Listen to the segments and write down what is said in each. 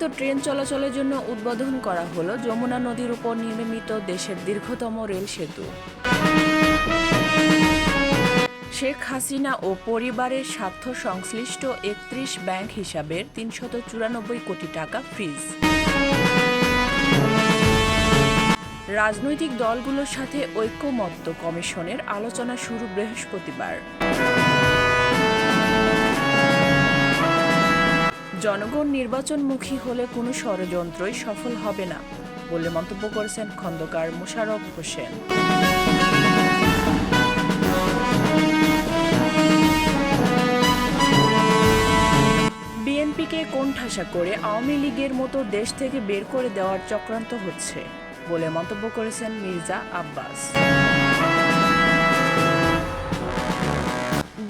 নিয়মিত ট্রেন চলাচলের জন্য উদ্বোধন করা হলো যমুনা নদীর উপর নির্মিত দেশের দীর্ঘতম রেল সেতু। শেখ হাসিনা ও পরিবারের স্বার্থ সংশ্লিষ্ট ৩১ ব্যাংক হিসাবের ৩৯৪ কোটি টাকা ফ্রিজ। রাজনৈতিক দলগুলোর সাথে ঐক্যমত্য কমিশনের আলোচনা শুরু বৃহস্পতিবার। জনগণ নির্বাচনমুখী হলে কোনো ষড়যন্ত্রই সফল হবে না বলে মন্তব্য করেছেন খন্দকার মোশাররফ হোসেন। বিএনপিকে কোণঠাসা করে আওয়ামী লীগের মতো দেশ থেকে বের করে দেওয়ার চক্রান্ত হচ্ছে বলে মন্তব্য করেছেন মির্জা আব্বাস।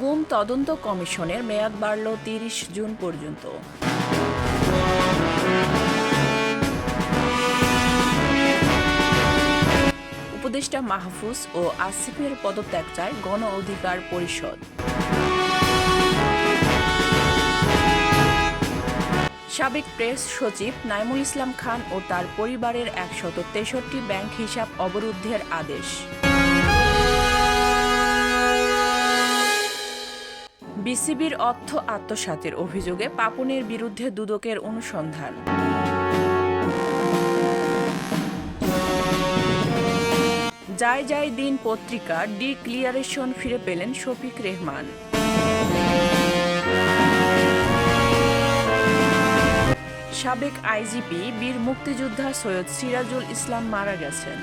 গুম তদন্ত কমিশনের মেয়াদ বাড়ল ৩০ জুন পর্যন্ত। উপদেষ্টা মাহফুজ ও আসিফের পদত্যাগ চায় গণ অধিকার পরিষদ। সাবেক প্রেস সচিব নাইমুল ইসলাম খান ও তার পরিবারের ১৬৩ ব্যাংক হিসাব অবরুদ্ধের আদেশ। বিসিবির অর্থ আত্মসাতের অভিযোগে পাপনের বিরুদ্ধে দুদকের অনুসন্ধান। যায় যায় দিন পত্রিকা ডিক্লিয়ারেশন ফিরে পেলেন শফিক রেহমান। সাবেক আইজিপি বীর মুক্তিযোদ্ধা সৈয়দ সিরাজুল ইসলাম মারা গেছেন।